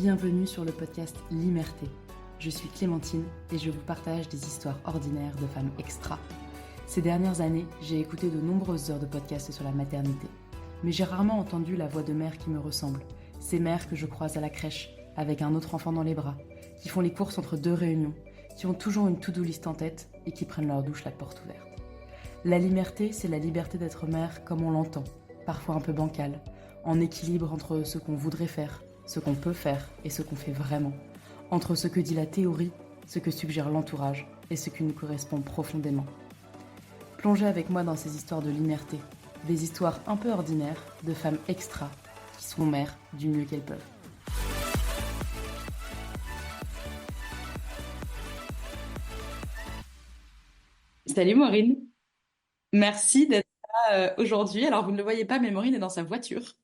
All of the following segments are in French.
Bienvenue sur le podcast Limerté. Je suis Clémentine et je vous partage des histoires ordinaires de femmes extra. Ces dernières années, j'ai écouté de nombreuses heures de podcasts sur la maternité. Mais j'ai rarement entendu la voix de mères qui me ressemblent. Ces mères que je croise à la crèche, avec un autre enfant dans les bras, qui font les courses entre deux réunions, qui ont toujours une to-do list en tête et qui prennent leur douche la porte ouverte. La Limerté, c'est la liberté d'être mère comme on l'entend, parfois un peu bancale, en équilibre entre ce qu'on voudrait faire, ce qu'on peut faire et ce qu'on fait vraiment, entre ce que dit la théorie, ce que suggère l'entourage et ce qui nous correspond profondément. Plongez avec moi dans ces histoires de liberté, des histoires un peu ordinaires de femmes extra qui sont mères du mieux qu'elles peuvent. Salut Maureen, merci d'être là aujourd'hui. Alors vous ne le voyez pas, mais Maureen est dans sa voiture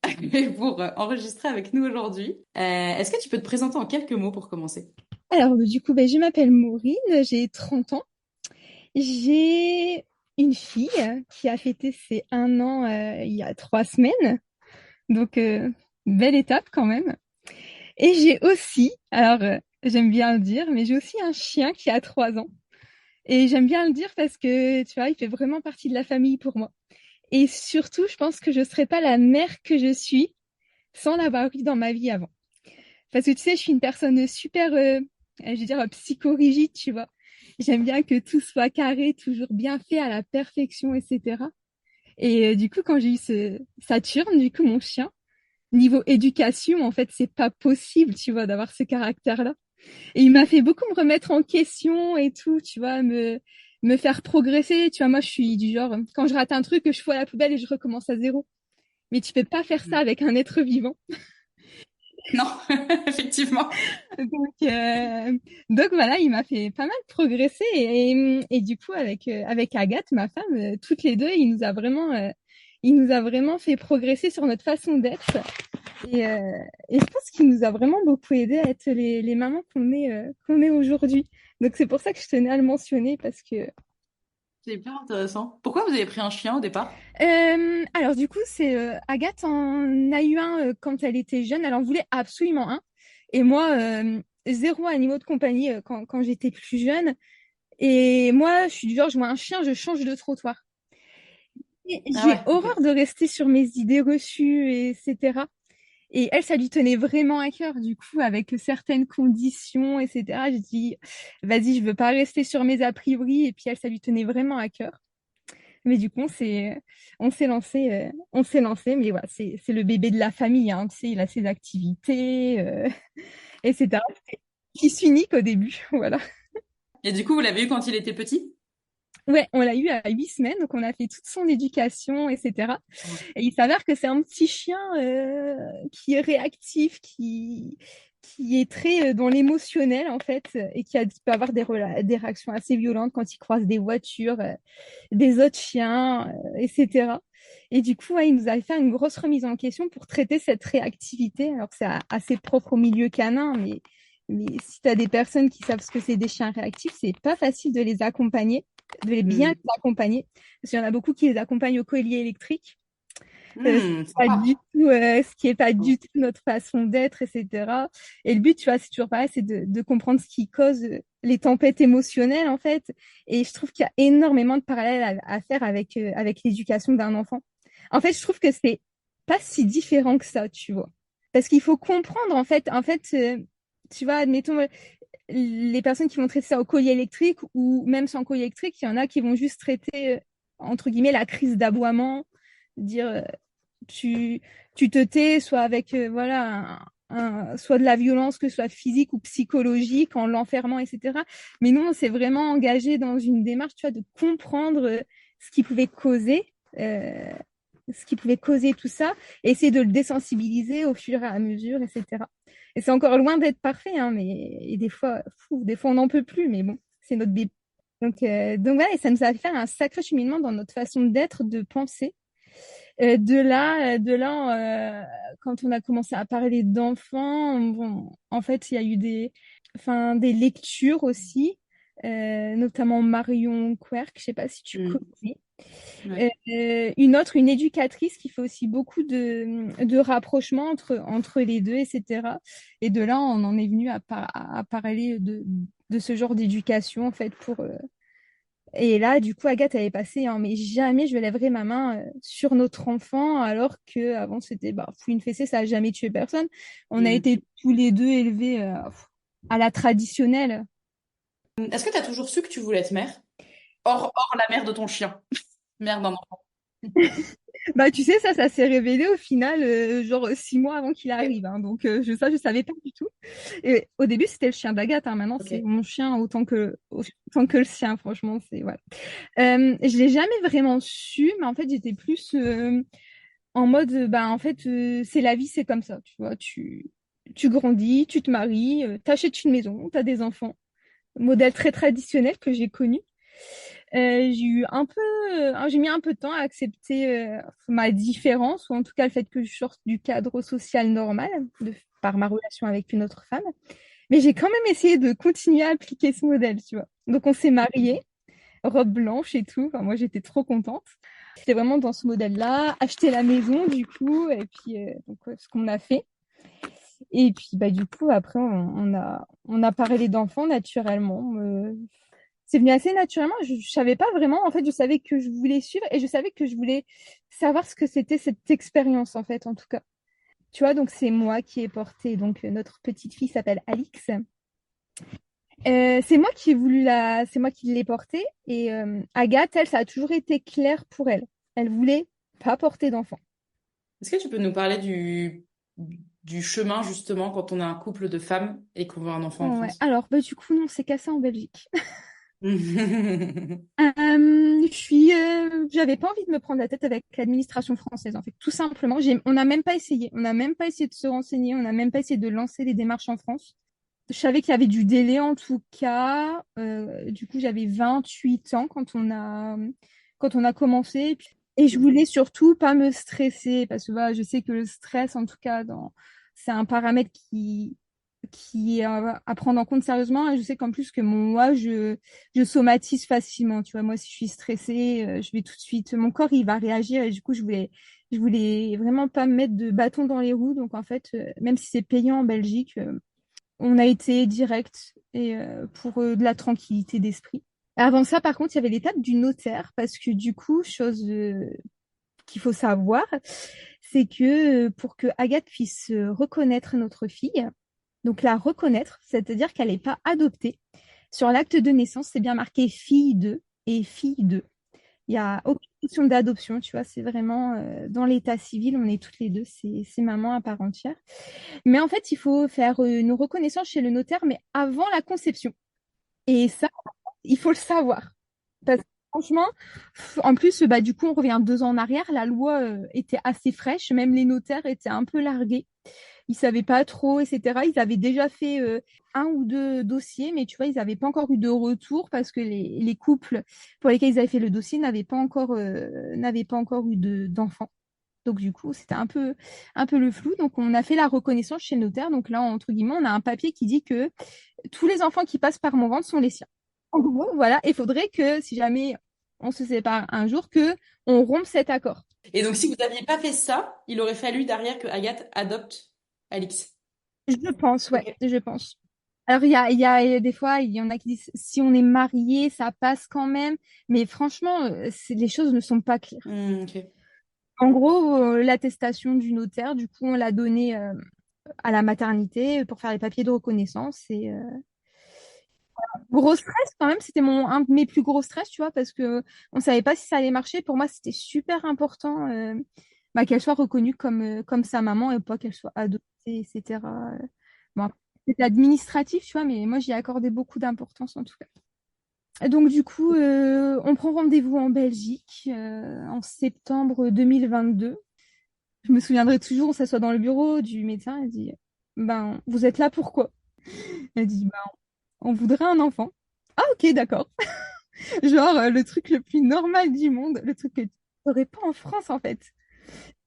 pour enregistrer avec nous aujourd'hui. Est-ce que tu peux te présenter en quelques mots pour commencer? Alors, du coup, je m'appelle Maureen, j'ai 30 ans. J'ai une fille qui a fêté ses 1 an il y a 3 semaines. Donc, belle étape quand même. Et j'ai aussi, j'aime bien le dire, mais j'ai aussi un chien qui a 3 ans. Et j'aime bien le dire parce que, tu vois, il fait vraiment partie de la famille pour moi. Et surtout, je pense que je ne serais pas la mère que je suis sans l'avoir eu dans ma vie avant. Parce que tu sais, je suis une personne super, je veux dire, psychorigide, tu vois. J'aime bien que tout soit carré, toujours bien fait à la perfection, etc. Et du coup, quand j'ai eu Saturne, du coup, mon chien, niveau éducation, en fait, c'est pas possible, tu vois, d'avoir ce caractère-là. Et il m'a fait beaucoup me remettre en question et tout, tu vois, me faire progresser. Tu vois, moi, je suis du genre, quand je rate un truc, je fous à la poubelle et je recommence à zéro. Mais tu peux pas faire ça avec un être vivant. Non, effectivement. Donc, euh, donc voilà, il m'a fait pas mal progresser et du coup avec Agathe, ma femme, toutes les deux, il nous a vraiment fait progresser sur notre façon d'être et, euh, et je pense qu'il nous a vraiment beaucoup aidé à être les mamans qu'on est aujourd'hui. Donc c'est pour ça que je tenais à le mentionner parce que C'est bien intéressant. Pourquoi vous avez pris un chien au départ? alors du coup c'est Agathe en a eu un quand elle était jeune, elle en voulait absolument un. Et moi, zéro animaux de compagnie quand j'étais plus jeune. Et moi, je suis du genre, je vois un chien, je change de trottoir. Et Ah j'ai ouais, ok. horreur de rester sur mes idées reçues, etc. Et elle, ça lui tenait vraiment à cœur. Du coup, avec certaines conditions, etc., j'ai dit, vas-y, je veux pas rester sur mes a priori. Et puis elle, ça lui tenait vraiment à cœur. Mais du coup, on s'est lancé. Mais voilà, c'est le bébé de la famille, hein. Tu sais, il a ses activités, etc. C'était fils unique au début, voilà. Et du coup, vous l'avez eu quand il était petit? Ouais, on l'a eu à 8 semaines, donc on a fait toute son éducation, etc. Et il s'avère que c'est un petit chien qui est réactif, qui est très dans l'émotionnel, en fait, et peut avoir des réactions assez violentes quand il croise des voitures, des autres chiens, etc. Et du coup, ouais, il nous a fait une grosse remise en question pour traiter cette réactivité. Alors que c'est assez propre au milieu canin, mais si tu as des personnes qui savent ce que c'est des chiens réactifs, c'est pas facile de les accompagner, de les bien Hmm. les accompagner. Parce qu'il y en a beaucoup qui les accompagnent au collier électrique. Sympa. Ce qui est pas du tout notre façon d'être, etc. Et le but, tu vois, c'est toujours pareil, c'est de comprendre ce qui cause les tempêtes émotionnelles, en fait. Et je trouve qu'il y a énormément de parallèles à faire avec l'éducation d'un enfant. En fait, je trouve que c'est pas si différent que ça, tu vois. Parce qu'il faut comprendre, tu vois, admettons, les personnes qui vont traiter ça au collier électrique ou même sans collier électrique, il y en a qui vont juste traiter, entre guillemets, la crise d'aboiement, dire tu, tu te tais, soit avec voilà, soit de la violence, que ce soit physique ou psychologique, en l'enfermant, etc. Mais nous, on s'est vraiment engagé dans une démarche, tu vois, de comprendre ce qui pouvait causer. euh, ce qui pouvait causer tout ça, et essayer de le désensibiliser au fur et à mesure, etc. Et c'est encore loin d'être parfait, hein, mais et des fois on n'en peut plus, mais bon, c'est notre bébé. Donc voilà, et ça nous a fait faire un sacré cheminement dans notre façon d'être, de penser. Quand on a commencé à parler d'enfants, bon, en fait, il y a eu des lectures aussi, notamment Marion Querc, je sais pas si tu Hmm. connais. Ouais. Une éducatrice qui fait aussi beaucoup de rapprochements entre les deux, etc. Et de là, on en est venu à parler de ce genre d'éducation, en fait, et là, du coup, Agathe avait passé, hein, mais jamais je lèverai ma main sur notre enfant, alors que avant c'était bah, fouille une fessée, ça a jamais tué personne. On a Mm. été tous les deux élevés à la traditionnelle. Est-ce que tu as toujours su que tu voulais être mère? Hors la mère de ton chien. Mère d'un enfant. Bah, tu sais, ça s'est révélé au final, genre 6 mois avant qu'il Ok. arrive. Hein. Donc, je savais pas du tout. Et au début, c'était le chien d'Agathe. Hein. Maintenant, c'est Ok. mon chien autant que le sien. Franchement, c'est voilà. Je l'ai jamais vraiment su, mais en fait, j'étais plus en mode, bah, en fait, c'est la vie, c'est comme ça. Tu vois, tu grandis, tu te maries, t'achètes une maison, t'as des enfants. Modèle très traditionnel que j'ai connu. J'ai mis un peu de temps à accepter ma différence, ou en tout cas le fait que je sorte du cadre social normal par ma relation avec une autre femme. Mais j'ai quand même essayé de continuer à appliquer ce modèle, tu vois. Donc on s'est mariés, robe blanche et tout. Enfin, moi j'étais trop contente. J'étais vraiment dans ce modèle-là, acheter la maison du coup, et puis ce qu'on a fait. Et puis bah du coup après on a parlé d'enfants naturellement. C'est venu assez naturellement. Je savais pas vraiment. En fait, je savais que je voulais suivre et je savais que je voulais savoir ce que c'était cette expérience, en fait, en tout cas. Tu vois, donc c'est moi qui ai porté. Donc, notre petite fille s'appelle Alix. C'est moi qui l'ai portée. Et Agathe, elle, ça a toujours été clair pour elle. Elle voulait pas porter d'enfant. Est-ce que tu peux nous parler du chemin justement quand on est un couple de femmes et qu'on veut un enfant en Ouais. France? Alors, bah, du coup, non, c'est cassé en Belgique. Ouais. J'avais pas envie de me prendre la tête avec l'administration française, en fait, tout simplement. On n'a même pas essayé. On n'a même pas essayé de se renseigner. On n'a même pas essayé de lancer les démarches en France. Je savais qu'il y avait du délai en tout cas. Du coup, j'avais 28 ans quand on a commencé. Et je voulais surtout pas me stresser parce que voilà, je sais que le stress, en tout cas, c'est un paramètre qui est à prendre en compte sérieusement. Et je sais qu'en plus que moi, je somatise facilement. Tu vois, moi, si je suis stressée, je vais tout de suite, mon corps, il va réagir. Et du coup, je voulais vraiment pas me mettre de bâton dans les roues. Donc, en fait, même si c'est payant en Belgique, on a été direct et pour de la tranquillité d'esprit. Avant ça, par contre, il y avait l'étape du notaire parce que du coup, chose qu'il faut savoir, c'est que pour que Agathe puisse reconnaître notre fille, donc la reconnaître, c'est-à-dire qu'elle n'est pas adoptée. Sur l'acte de naissance, c'est bien marqué fille de et fille de. Il n'y a aucune question d'adoption, tu vois, c'est vraiment dans l'état civil, on est toutes les deux, c'est maman à part entière. Mais en fait, il faut faire une reconnaissance chez le notaire, mais avant la conception. Et ça, il faut le savoir. Parce que franchement, en plus, bah, du coup, on revient 2 ans en arrière. La loi était assez fraîche. Même les notaires étaient un peu largués. Ils savaient pas trop, etc. Ils avaient déjà fait un ou deux dossiers, mais tu vois, ils n'avaient pas encore eu de retour parce que les couples pour lesquels ils avaient fait le dossier n'avaient pas encore eu d'enfants. Donc, du coup, c'était un peu le flou. Donc, on a fait la reconnaissance chez le notaire. Donc, là, entre guillemets, on a un papier qui dit que tous les enfants qui passent par mon ventre sont les siens. En gros, voilà. Il faudrait que, si jamais on se sépare un jour, que on rompe cet accord. Et donc, si vous n'aviez pas fait ça, il aurait fallu derrière que Agathe adopte Alix. Je pense, ouais, Ok. je pense. Alors, il y a des fois, il y en a qui disent si on est marié, ça passe quand même. Mais franchement, les choses ne sont pas claires. Ok. En gros, l'attestation du notaire, du coup, on l'a donnée à la maternité pour faire les papiers de reconnaissance. Et gros stress quand même, c'était un de mes plus gros stress, tu vois, parce que on savait pas si ça allait marcher. Pour moi, c'était super important bah, qu'elle soit reconnue comme sa maman et pas qu'elle soit adoptée, etc. Bon, après, c'est administratif, tu vois, mais moi, j'y ai accordé beaucoup d'importance en tout cas. Et donc, du coup, on prend rendez-vous en Belgique en septembre 2022. Je me souviendrai toujours, on s'assoit dans le bureau du médecin, elle dit, ben, vous êtes là pourquoi? Elle dit, ben, on voudrait un enfant. Ah, ok, d'accord. Genre, le truc le plus normal du monde, le truc que tu n'aurais pas en France, en fait.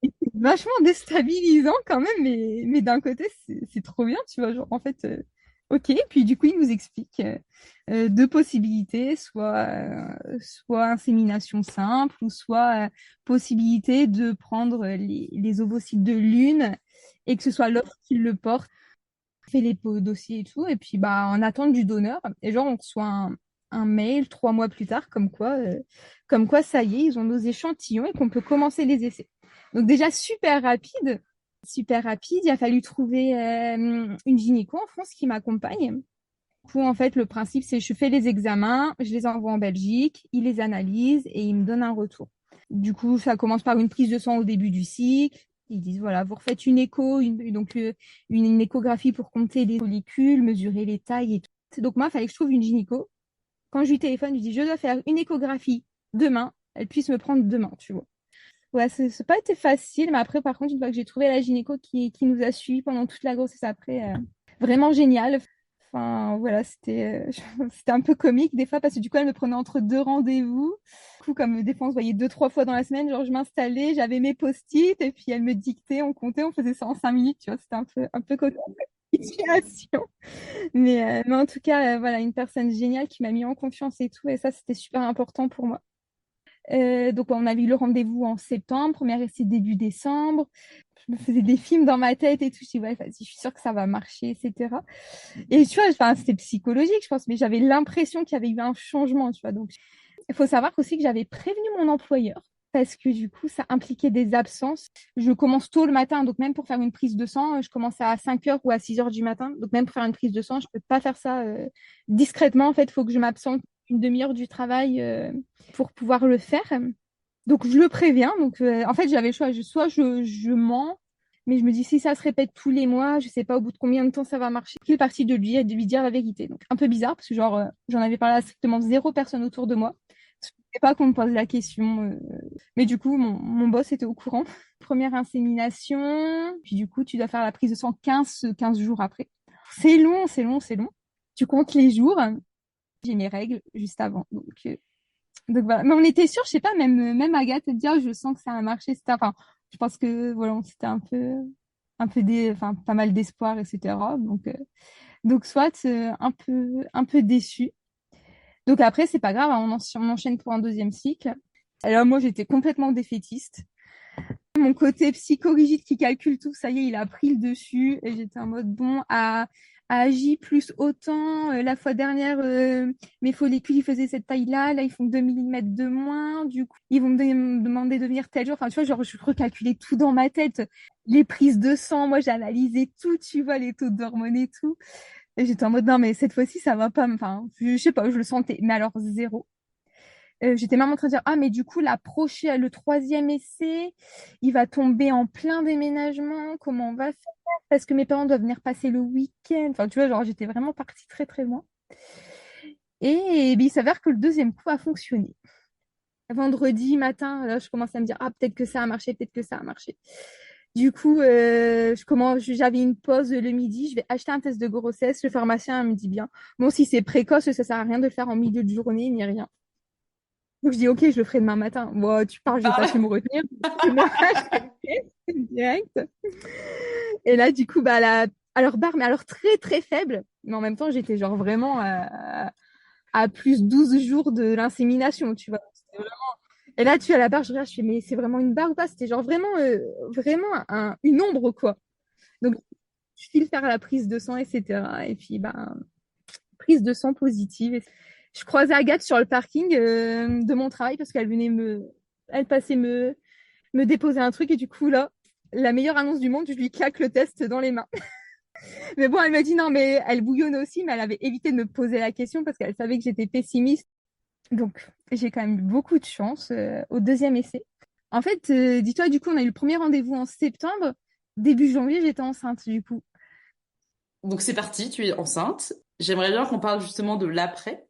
Et c'est vachement déstabilisant quand même, mais d'un côté, c'est trop bien, tu vois. Genre, en fait, Ok, puis du coup, il nous explique deux possibilités, soit insémination simple, ou soit possibilité de prendre les ovocytes de l'une et que ce soit l'autre qui le porte, fait les dossiers et tout, et puis bah en attente du donneur. Et genre, on reçoit un mail 3 mois plus tard, comme quoi ça y est, ils ont nos échantillons et qu'on peut commencer les essais. Donc déjà super rapide, super rapide. Il a fallu trouver une gynéco en France qui m'accompagne. Du coup, en fait, le principe, c'est je fais les examens, je les envoie en Belgique, ils les analysent et ils me donnent un retour. Du coup, ça commence par une prise de sang au début du cycle. Ils disent, voilà, vous refaites une écho, une échographie pour compter les follicules, mesurer les tailles et tout. Donc moi, il fallait que je trouve une gynéco. Quand je lui téléphone, je lui dis, je dois faire une échographie demain. Elle puisse me prendre demain, tu vois. Ouais, c'est pas été facile, mais après, par contre, une fois que j'ai trouvé la gynéco qui nous a suivis pendant toute la grossesse après, vraiment génial. Enfin, voilà, c'était un peu comique des fois parce que du coup, elle me prenait entre deux rendez-vous. Du coup, comme des fois, on se voyait 2, 3 fois dans la semaine, genre, je m'installais, j'avais mes post-it et puis elle me dictait, on comptait, on faisait ça en 5 minutes, tu vois, c'était un peu cocasse situation. Mais en tout cas, voilà, une personne géniale qui m'a mis en confiance et tout, et ça, c'était super important pour moi. Donc, on a eu le rendez-vous en septembre, premier essai début décembre. Je me faisais des films dans ma tête et tout. Je dis, ouais, vas-y, je suis sûre que ça va marcher, etc. Et tu vois, enfin, c'était psychologique, je pense, mais j'avais l'impression qu'il y avait eu un changement, tu vois. Donc, il faut savoir aussi que j'avais prévenu mon employeur parce que du coup, ça impliquait des absences. Je commence tôt le matin, donc même pour faire une prise de sang, je commence à 5 heures ou à 6 heures du matin. Donc, même pour faire une prise de sang, je peux pas faire ça discrètement. En fait, il faut que je m'absente une demi-heure du travail pour pouvoir le faire. Donc, je le préviens. Donc, en fait, j'avais le choix. Soit je mens, mais je me dis, si ça se répète tous les mois, je sais pas au bout de combien de temps ça va marcher. Quelle partie de lui dire la vérité. Donc, un peu bizarre, parce que genre, j'en avais parlé à strictement 0 personne autour de moi. Je ne voulais pas qu'on me pose la question. Mais du coup, mon boss était au courant. Première insémination. Puis du coup, tu dois faire la prise de sang 15 jours après. C'est long, c'est long, c'est long. Tu comptes les jours. J'ai mes règles juste avant. Donc voilà. Mais on était sûr, je sais pas, même Agathe de dire, je sens que ça a marché. Enfin, je pense que voilà, c'était enfin, pas mal d'espoir, etc. Donc soit un peu déçu. Donc après, c'est pas grave, hein, on enchaîne pour un deuxième cycle. Alors moi, j'étais complètement défaitiste. Mon côté psychorigide qui calcule tout, ça y est, il a pris le dessus. Et j'étais en mode, bon, à J plus autant, la fois dernière, mes follicules, ils faisaient cette taille-là. Là, ils font 2 millimètres de moins. Du coup, ils vont me demander de venir tel jour. Enfin, tu vois, genre, je recalculais tout dans ma tête. Les prises de sang, moi, j'ai analysé tout, tu vois, les taux d'hormones et tout. Et j'étais en mode, non, mais cette fois-ci, ça va pas. Enfin, je sais pas, je le sentais. Mais alors, zéro. J'étais même en train de dire, ah, mais du coup, le troisième essai, il va tomber en plein déménagement. Comment on va faire? Parce que mes parents doivent venir passer le week-end. Enfin, tu vois, genre, j'étais vraiment partie très, très loin. Et, ben, il s'avère que le deuxième coup a fonctionné. Vendredi matin, là, je commence à me dire, ah, peut-être que ça a marché, peut-être que ça a marché. Du coup, j'avais une pause le midi, je vais acheter un test de grossesse. Le pharmacien me dit bien, bon, si c'est précoce, ça sert à rien de le faire en milieu de journée ni rien. Donc je dis, ok, je le ferai demain matin. Bon, tu parles, je vais pas Parle. su me retenir. Je me rachète direct. Et là, du coup, bah, alors barre, mais alors très, très faible. Mais en même temps, j'étais genre vraiment à plus 12 jours de l'insémination, tu vois. Et là, tu as la barre, je regarde, je fais, mais c'est vraiment une barre ou pas? C'était genre vraiment une ombre, quoi. Donc, je file faire la prise de sang, etc. Et puis, bah, prise de sang positive. Je croisais Agathe sur le parking de mon travail parce qu'elle venait elle passait me déposer un truc et du coup là, la meilleure annonce du monde, je lui claque le test dans les mains. Mais bon, elle m'a dit non, mais elle bouillonnait aussi, mais elle avait évité de me poser la question parce qu'elle savait que j'étais pessimiste. Donc j'ai quand même eu beaucoup de chance au deuxième essai. En fait, dis-toi, du coup, on a eu le premier rendez-vous en septembre. Début janvier, j'étais enceinte du coup. Donc c'est parti, tu es enceinte. J'aimerais bien qu'on parle justement de l'après.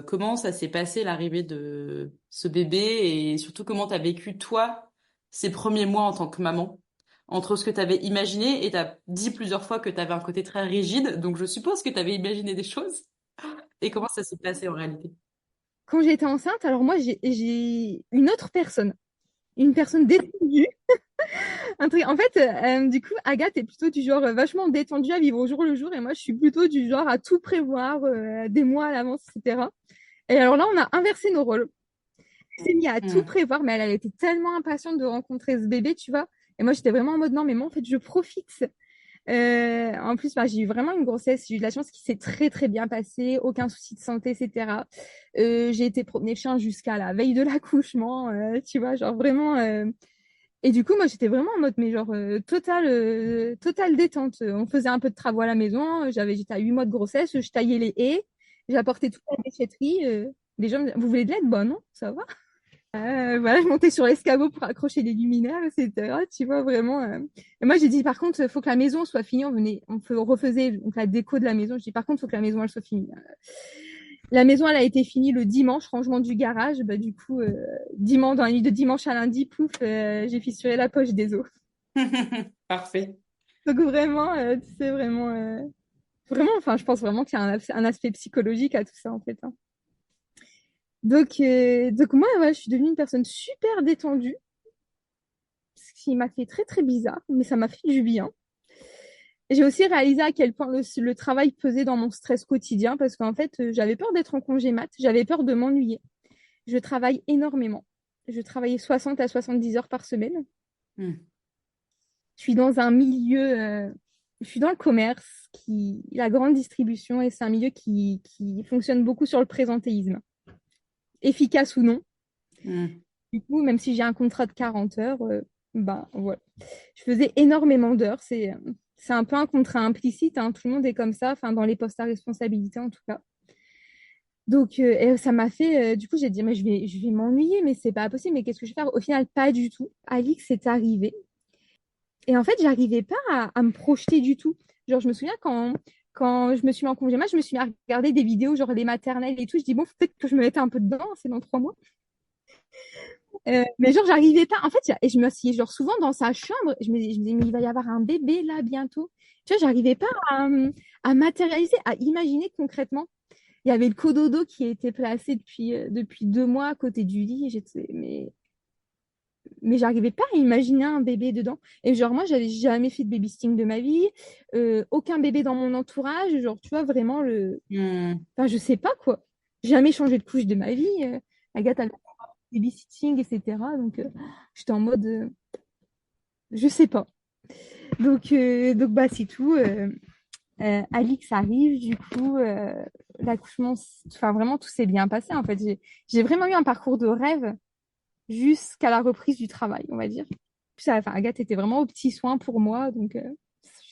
Comment ça s'est passé l'arrivée de ce bébé et surtout comment tu as vécu toi ces premiers mois en tant que maman entre ce que tu avais imaginé et tu as dit plusieurs fois que tu avais un côté très rigide, donc je suppose que tu avais imaginé des choses et comment ça s'est passé en réalité. Quand j'étais enceinte, alors moi, j'ai une autre personne. une personne détendue. Un truc. En fait, du coup, Agathe est plutôt du genre vachement détendue à vivre au jour le jour, et moi, je suis plutôt du genre à tout prévoir des mois à l'avance, etc. Et alors là, on a inversé nos rôles. Elle s'est mise à tout Mm. prévoir, mais elle était tellement impatiente de rencontrer ce bébé, tu vois. Et moi, j'étais vraiment en mode non, mais moi, en fait, je profite. En plus, bah, j'ai eu vraiment une grossesse. J'ai eu de la chance qui s'est très, très bien passée. Aucun souci de santé, etc. J'ai été promener le chien jusqu'à la veille de l'accouchement, tu vois, genre vraiment. Et du coup, moi, j'étais vraiment en mode, mais genre, total détente. On faisait un peu de travaux à la maison. J'étais à 8 mois de grossesse. Je taillais les haies. J'apportais toute la déchetterie. Les gens me disaient, vous voulez de l'aide? Bon, non, ça va. Voilà, je montais sur l'escabeau pour accrocher les luminaires, etc. Tu vois, vraiment. Et moi, j'ai dit, par contre, il faut que la maison soit finie. On refaisait donc, la déco de la maison. Je dis, par contre, il faut que la maison, elle soit finie. La maison, elle a été finie le dimanche, rangement du garage. Bah, du coup, dimanche, dans la nuit de dimanche à lundi, pouf, j'ai fissuré la poche des os. Parfait. Donc vraiment, tu sais, vraiment, enfin, je pense vraiment qu'il y a un aspect psychologique à tout ça, en fait, hein. Donc moi, ouais, je suis devenue une personne super détendue, ce qui m'a fait très, très bizarre, mais ça m'a fait du bien. Et j'ai aussi réalisé à quel point le travail pesait dans mon stress quotidien, parce qu'en fait, j'avais peur d'être en congé mat, j'avais peur de m'ennuyer. Je travaille énormément. Je travaillais 60 à 70 heures par semaine. Mm. Je suis dans un milieu, je suis dans le commerce, la grande distribution, et c'est un milieu qui fonctionne beaucoup sur le présentéisme, efficace ou non. Mm. Du coup, même si j'ai un contrat de 40 heures, ben voilà. Je faisais énormément d'heures. C'est un peu un contrat implicite, hein. Tout le monde est comme ça, enfin, dans les postes à responsabilité en tout cas. Donc, et ça m'a fait, du coup, j'ai dit, mais je vais m'ennuyer, mais c'est pas possible, mais qu'est-ce que je vais faire? Au final, pas du tout. Alix est arrivé. Et en fait, j'arrivais pas à me projeter du tout. Genre, je me souviens quand je me suis mis en congé mat, je me suis mis à regarder des vidéos, genre les maternelles et tout. Je dis, bon, peut-être que je me mette un peu dedans, c'est dans 3 mois. Mais genre, j'arrivais pas. En fait, et je me m'asseyais genre souvent dans sa chambre. Je me disais, mais il va y avoir un bébé là bientôt. Tu vois, j'arrivais pas à matérialiser, à imaginer concrètement. Il y avait le cododo qui était placé depuis 2 mois à côté du lit. Et mais j'arrivais pas à imaginer un bébé dedans. Et genre, moi, j'avais jamais fait de baby sitting de ma vie. Aucun bébé dans mon entourage. Genre, tu vois, vraiment Mm. Enfin, je sais pas quoi. Jamais changé de couche de ma vie. Agathe, elle babysitting, etc. Donc, j'étais en mode, je sais pas. Donc bah, c'est tout. Alix arrive, du coup, l'accouchement, enfin, vraiment, tout s'est bien passé. En fait, j'ai vraiment eu un parcours de rêve jusqu'à la reprise du travail, on va dire. Puis, enfin, Agathe était vraiment aux petits soins pour moi, donc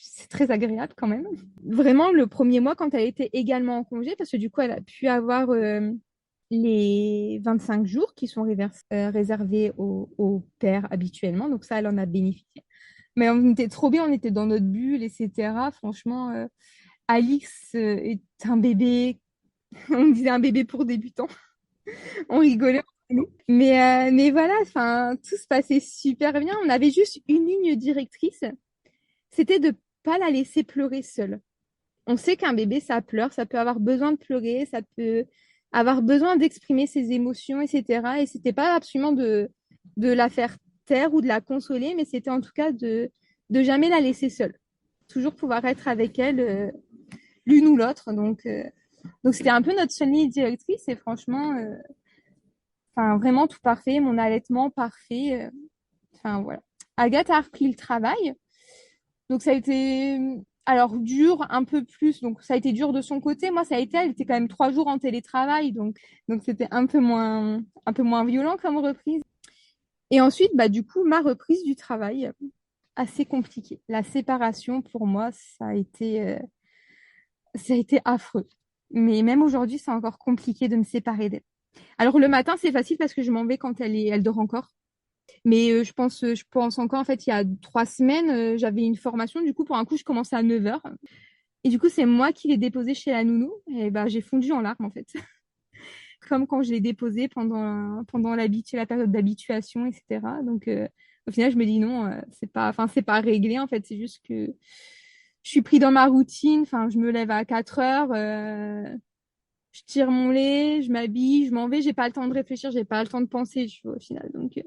c'est très agréable quand même. Vraiment, le premier mois, quand elle était également en congé, parce que du coup, elle a pu avoir les 25 jours qui sont réservés aux pères habituellement. Donc ça, elle en a bénéficié. Mais on était trop bien, on était dans notre bulle, etc. Franchement, Alix est un bébé, on disait un bébé pour débutants. On rigolait entre nous. Mais voilà, enfin, tout se passait super bien. On avait juste une ligne directrice, c'était de pas la laisser pleurer seule. On sait qu'un bébé, ça pleure, ça peut avoir besoin de pleurer, ça peut avoir besoin d'exprimer ses émotions, etc. Et c'était pas absolument de la faire taire ou de la consoler, mais c'était en tout cas de jamais la laisser seule. Toujours pouvoir être avec elle, l'une ou l'autre. Donc c'était un peu notre seule ligne directrice et franchement, enfin, vraiment tout parfait, mon allaitement parfait. Enfin, voilà. Agathe a repris le travail. Donc ça a été alors dur un peu plus, donc ça a été dur de son côté. Moi, ça a été, elle était quand même 3 jours en télétravail, donc c'était un peu moins violent comme reprise. Et ensuite, bah du coup, ma reprise du travail, assez compliquée. La séparation pour moi, ça a été affreux. Mais même aujourd'hui, c'est encore compliqué de me séparer d'elle. Alors le matin, c'est facile parce que je m'en vais quand elle dort encore. Mais je pense encore, en fait, il y a 3 semaines, j'avais une formation. Du coup, pour un coup, je commençais à 9 heures. Et du coup, c'est moi qui l'ai déposée chez la nounou. Et bah, j'ai fondu en larmes, en fait. Comme quand je l'ai déposée pendant la période d'habituation, etc. Donc, au final, je me dis non, c'est pas réglé, en fait. C'est juste que je suis pris dans ma routine. Enfin, je me lève à 4 heures, je tire mon lait, je m'habille, je m'en vais. J'ai pas le temps de réfléchir, j'ai pas le temps de penser, tu vois, au final. Donc,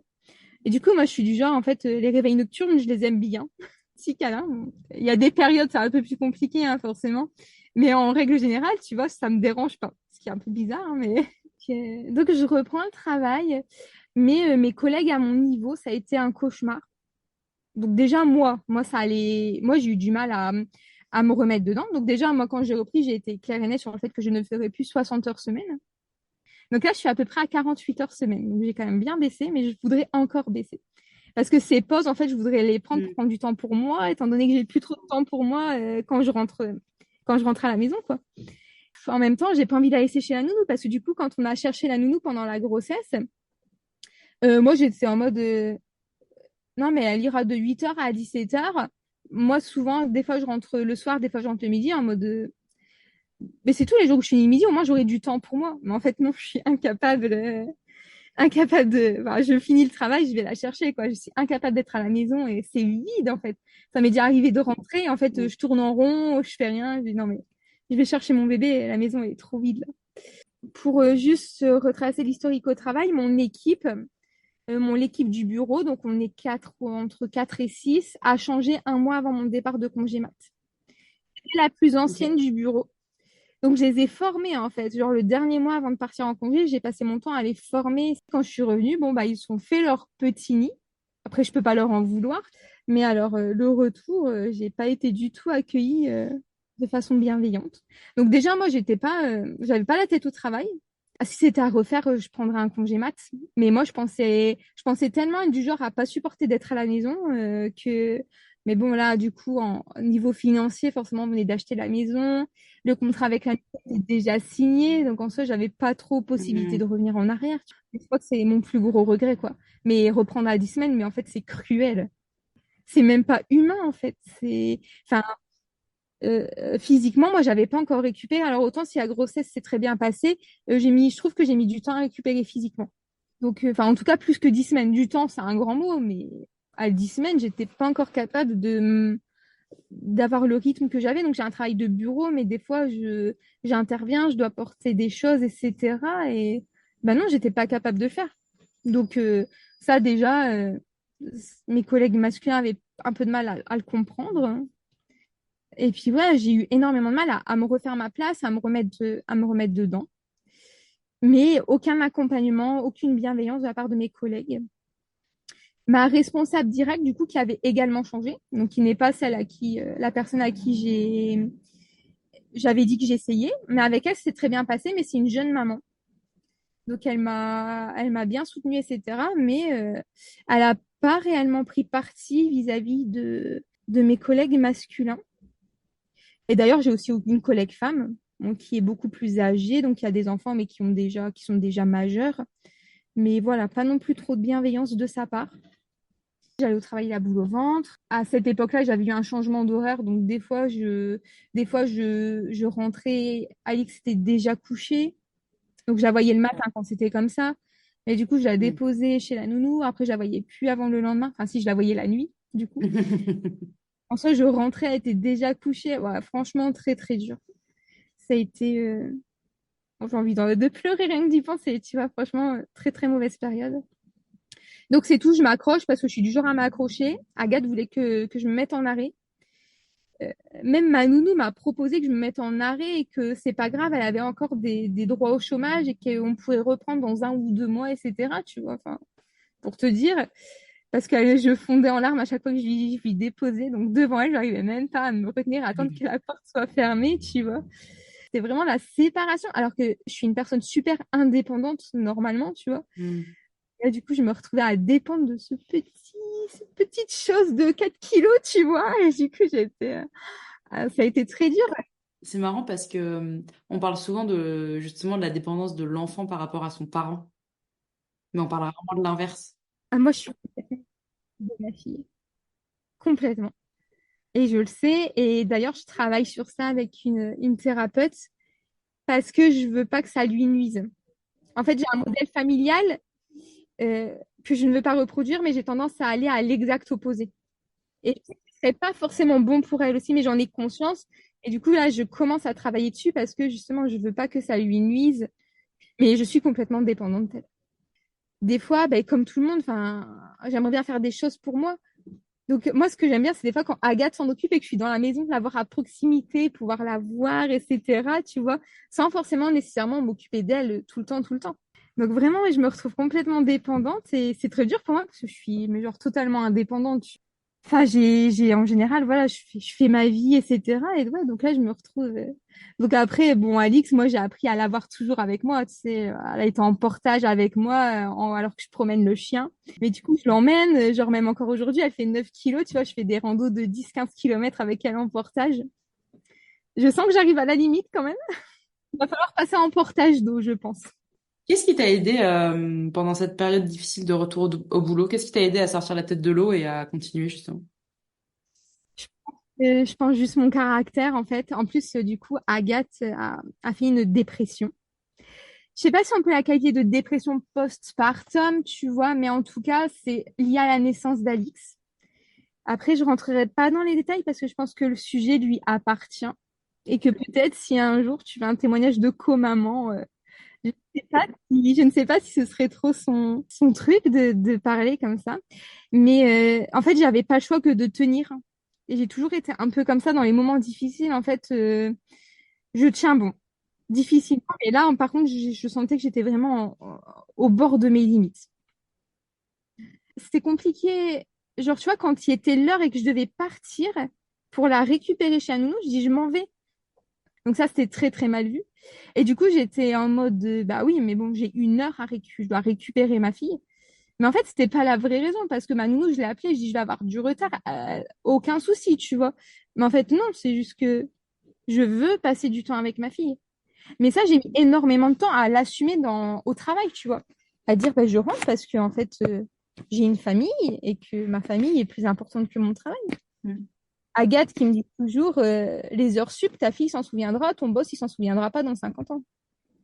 Et du coup, moi, je suis du genre, en fait, les réveils nocturnes, je les aime bien. Si câlin. Bon. Il y a des périodes, c'est un peu plus compliqué, hein, forcément. Mais en règle générale, tu vois, ça me dérange pas. Ce qui est un peu bizarre, hein, mais donc je reprends le travail. Mais mes collègues à mon niveau, ça a été un cauchemar. Donc déjà, moi, ça allait. Moi, j'ai eu du mal à me remettre dedans. Donc déjà, moi, quand j'ai repris, j'ai été claire et nette sur le fait que je ne ferais plus 60 heures semaine. Donc là, je suis à peu près à 48 heures semaine. Donc j'ai quand même bien baissé, mais je voudrais encore baisser. Parce que ces pauses, en fait, je voudrais les prendre pour prendre du temps pour moi, étant donné que j'ai plus trop de temps pour moi quand je rentre à la maison, quoi. En même temps, j'ai pas envie d'aller sécher la nounou parce que du coup, quand on a cherché la nounou pendant la grossesse, moi, j'étais en mode non, mais elle ira de 8h à 17h. Moi, souvent, des fois, je rentre le soir, des fois, je rentre le midi en mode mais c'est tous les jours où je finis midi, au moins, j'aurai du temps pour moi. Mais en fait, non, je suis incapable de. Enfin, je finis le travail, je vais la chercher, quoi. Je suis incapable d'être à la maison et c'est vide, en fait. Ça m'est déjà arrivé de rentrer, en fait, je tourne en rond, je fais rien. Je dis non, mais je vais chercher mon bébé, la maison est trop vide, là. Pour juste retracer l'historique au travail, mon équipe du bureau, donc on est entre 4 et 6, a changé un mois avant mon départ de congé mat. C'est la plus ancienne Ok. du bureau. Donc, je les ai formés, en fait. Genre, le dernier mois avant de partir en congé, j'ai passé mon temps à les former. Quand je suis revenue, bon, bah, ils ont fait leur petit nid. Après, je peux pas leur en vouloir. Mais alors, le retour, j'ai pas été du tout accueillie de façon bienveillante. Donc, déjà, moi, j'avais pas la tête au travail. Ah, si c'était à refaire, je prendrais un congé mat. Mais moi, je pensais tellement être du genre à pas supporter d'être à la maison que. Mais bon, là, du coup, niveau financier, forcément, on venait d'acheter la maison. Le contrat avec la était déjà signé. Donc, en soi, j'avais pas trop possibilité de Mhm. revenir en arrière. Je crois que c'est mon plus gros regret, quoi. Mais reprendre à 10 semaines, mais en fait, c'est cruel. C'est même pas humain, en fait. Enfin, physiquement, moi, j'avais pas encore récupéré. Alors, autant si la grossesse s'est très bien passée, je trouve que j'ai mis du temps à récupérer physiquement. Donc, enfin, en tout cas, plus que 10 semaines. Du temps, c'est un grand mot, mais à 10 semaines, j'étais pas encore capable d'avoir le rythme que j'avais. Donc, j'ai un travail de bureau, mais des fois, j'interviens, je dois porter des choses, etc. Et ben non, j'étais pas capable de faire. Donc, ça, déjà, mes collègues masculins avaient un peu de mal à le comprendre. Et puis, ouais, j'ai eu énormément de mal à me refaire ma place, à me remettre dedans. Mais aucun accompagnement, aucune bienveillance de la part de mes collègues. Ma responsable directe, du coup, qui avait également changé, donc qui n'est pas celle la personne à qui j'avais dit que j'essayais, mais avec elle, c'est très bien passé, mais c'est une jeune maman. Donc, elle m'a bien soutenue, etc. Mais elle n'a pas réellement pris parti vis-à-vis de mes collègues masculins. Et d'ailleurs, j'ai aussi une collègue femme, donc, qui est beaucoup plus âgée, donc il y a des enfants, mais qui sont déjà majeurs. Mais voilà, pas non plus trop de bienveillance de sa part. J'allais au travail la boule au ventre. À cette époque-là, j'avais eu un changement d'horaire, donc des fois, je rentrais, Alix était déjà couchée, donc je la voyais le matin quand c'était comme ça. Et du coup, je la Mhm. déposais chez la nounou. Après, je la voyais plus avant le lendemain. Enfin, si, je la voyais la nuit, du coup. En soi, je rentrais, elle était déjà couchée. Ouais, franchement, très, très dur. Ça a été... j'ai envie de pleurer rien que d'y penser, tu vois. Franchement, très, très mauvaise période. Donc, c'est tout. Je m'accroche parce que je suis du genre à m'accrocher. Agathe voulait que je me mette en arrêt. Même ma nounou m'a proposé que je me mette en arrêt et que c'est pas grave, elle avait encore des droits au chômage et qu'on pouvait reprendre dans 1 ou 2 mois, etc. Tu vois, enfin, pour te dire, parce que je fondais en larmes à chaque fois que je lui déposais. Donc devant elle, j'arrivais même pas à me retenir, à attendre que la porte soit fermée, tu vois. C'était vraiment la séparation, alors que je suis une personne super indépendante normalement, tu vois. Mhm. Et du coup, je me retrouvais à dépendre de cette petite chose de 4 kilos, tu vois. Et du coup, ça a été très dur. C'est marrant parce que on parle souvent de justement de la dépendance de l'enfant par rapport à son parent, mais on parle rarement de l'inverse. Ah, moi, je suis de ma fille, complètement. Et je le sais. Et d'ailleurs, je travaille sur ça avec une thérapeute parce que je veux pas que ça lui nuise. En fait, j'ai un modèle familial euh, que je ne veux pas reproduire, mais j'ai tendance à aller à l'exact opposé. Et ce serait pas forcément bon pour elle aussi, mais j'en ai conscience. Et du coup, là, je commence à travailler dessus parce que justement, je veux pas que ça lui nuise. Mais je suis complètement dépendante d'elle. Des fois, ben, comme tout le monde, enfin, j'aimerais bien faire des choses pour moi. Donc, moi, ce que j'aime bien, c'est des fois quand Agathe s'en occupe et que je suis dans la maison, de la voir à proximité, pouvoir la voir, etc., tu vois, sans forcément nécessairement m'occuper d'elle tout le temps, tout le temps. Donc, vraiment, je me retrouve complètement dépendante et c'est très dur pour moi parce que je suis, mais genre, totalement indépendante. Enfin, en général, voilà, je fais ma vie, etc. Et ouais, donc là, je me retrouve. Donc après, bon, Alix, moi, j'ai appris à l'avoir toujours avec moi. Tu sais, elle a été en portage avec moi alors que je promène le chien. Mais du coup, je l'emmène, genre même encore aujourd'hui, elle fait 9 kilos, tu vois, je fais des randos de 10-15 kilomètres avec elle en portage. Je sens que j'arrive à la limite quand même. Il va falloir passer en portage d'eau, je pense. Qu'est-ce qui t'a aidé pendant cette période difficile de retour au boulot? Qu'est-ce qui t'a aidé à sortir la tête de l'eau et à continuer justement? Je pense juste mon caractère, en fait. En plus, du coup, Agathe a fait une dépression. Je sais pas si on peut la qualifier de dépression postpartum, tu vois, mais en tout cas, c'est lié à la naissance d'Alix. Après, je rentrerai pas dans les détails parce que je pense que le sujet lui appartient et que peut-être si un jour tu veux un témoignage de co-maman, je ne sais pas si ce serait trop son truc de parler comme ça. Mais en fait, j'avais pas le choix que de tenir. Et j'ai toujours été un peu comme ça dans les moments difficiles. En fait, je tiens bon. Difficilement. Et là, par contre, je sentais que j'étais vraiment au bord de mes limites. C'était compliqué. Genre, tu vois, quand il était l'heure et que je devais partir pour la récupérer chez nous, je dis, je m'en vais. Donc ça, c'était très, très mal vu. Et du coup, j'étais en mode, bah oui, mais bon, j'ai 1 heure je dois récupérer ma fille. Mais en fait, c'était pas la vraie raison parce que ma nounou, je l'ai appelée, je dis, je vais avoir du retard. Aucun souci, tu vois. Mais en fait, non, c'est juste que je veux passer du temps avec ma fille. Mais ça, j'ai mis énormément de temps à l'assumer au travail, tu vois. À dire, bah, je rentre parce que, en fait, j'ai une famille et que ma famille est plus importante que mon travail. Mm. Agathe qui me dit toujours, les heures sup, ta fille s'en souviendra, ton boss, il s'en souviendra pas dans 50 ans.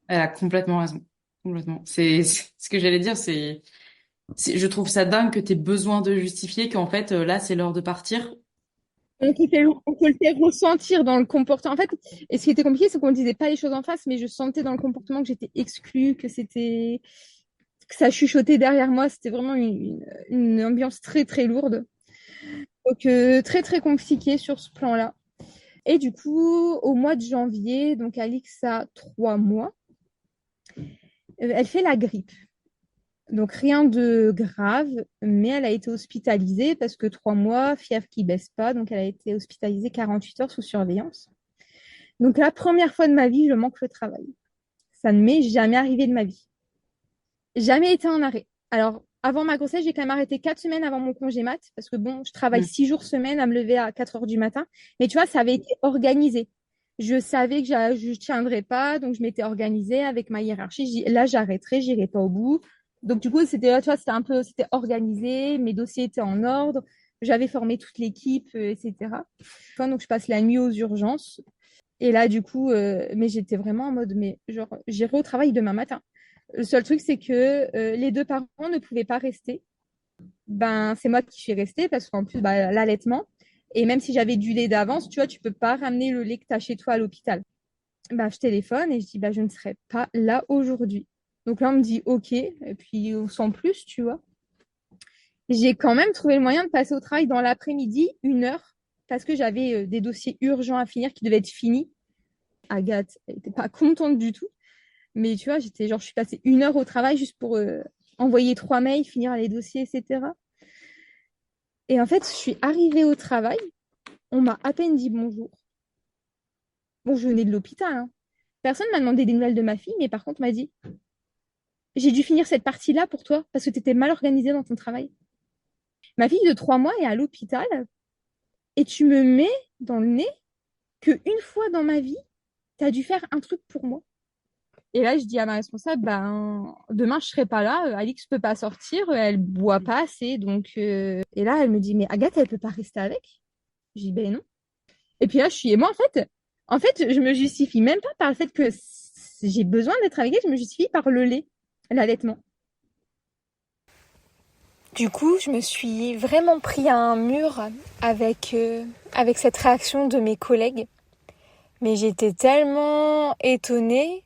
Elle a complètement raison. Complètement. C'est ce que j'allais dire, je trouve ça dingue que t'aies besoin de justifier qu'en fait, là, c'est l'heure de partir. On peut le faire ressentir dans le comportement. En fait, et ce qui était compliqué, c'est qu'on ne disait pas les choses en face, mais je sentais dans le comportement que j'étais exclue, que ça chuchotait derrière moi. C'était vraiment une ambiance très, très lourde. Donc, très, très compliqué sur ce plan-là. Et du coup, au mois de janvier, donc Alix a 3 mois, elle fait la grippe. Donc, rien de grave, mais elle a été hospitalisée parce que 3 mois, fièvre qui baisse pas. Donc, elle a été hospitalisée 48 heures sous surveillance. Donc, la première fois de ma vie, je manque le travail. Ça ne m'est jamais arrivé de ma vie. Jamais été en arrêt. Alors, avant ma grossesse, j'ai quand même arrêté 4 semaines avant mon congé mat parce que bon, je travaille Mm. 6 jours semaine à me lever à 4 heures du matin. Mais tu vois, ça avait été organisé. Je savais que je ne tiendrais pas, donc je m'étais organisée avec ma hiérarchie. Je dis, là, j'arrêterai, j'irai pas au bout. Donc, du coup, tu vois, c'était organisé, mes dossiers étaient en ordre, j'avais formé toute l'équipe, etc. Enfin, donc, je passe la nuit aux urgences. Et là, du coup, mais j'étais vraiment en mode, mais genre, j'irai au travail demain matin. Le seul truc, c'est que les deux parents ne pouvaient pas rester. Ben, c'est moi qui suis restée parce qu'en plus, bah, l'allaitement. Et même si j'avais du lait d'avance, tu vois, tu peux pas ramener le lait que tu as chez toi à l'hôpital. Bah, je téléphone et je dis, bah, je ne serai pas là aujourd'hui. Donc là, on me dit, OK. Et puis, sans plus, tu vois. J'ai quand même trouvé le moyen de passer au travail dans l'après-midi, 1 heure, parce que j'avais des dossiers urgents à finir qui devaient être finis. Agathe, elle n'était pas contente du tout. Mais tu vois, je suis passée 1 heure au travail juste pour envoyer 3 mails, finir les dossiers, etc. Et en fait, je suis arrivée au travail, on m'a à peine dit bonjour. Bon, je venais de l'hôpital, hein. Personne m'a demandé des nouvelles de ma fille, mais par contre, m'a dit, j'ai dû finir cette partie-là pour toi parce que tu étais mal organisée dans ton travail. Ma fille de 3 mois est à l'hôpital et tu me mets dans le nez qu'une fois dans ma vie, tu as dû faire un truc pour moi. Et là, je dis à ma responsable, ben, demain, je serai pas là. Alix peut pas sortir, elle boit pas assez. Donc, et là, elle me dit, mais Agathe, elle peut pas rester avec. Je dis, ben non. Et puis là, et moi, en fait, je me justifie même pas par le fait que j'ai besoin d'être avec elle, je me justifie par le lait, l'allaitement. Du coup, je me suis vraiment pris à un mur avec cette réaction de mes collègues. Mais j'étais tellement étonnée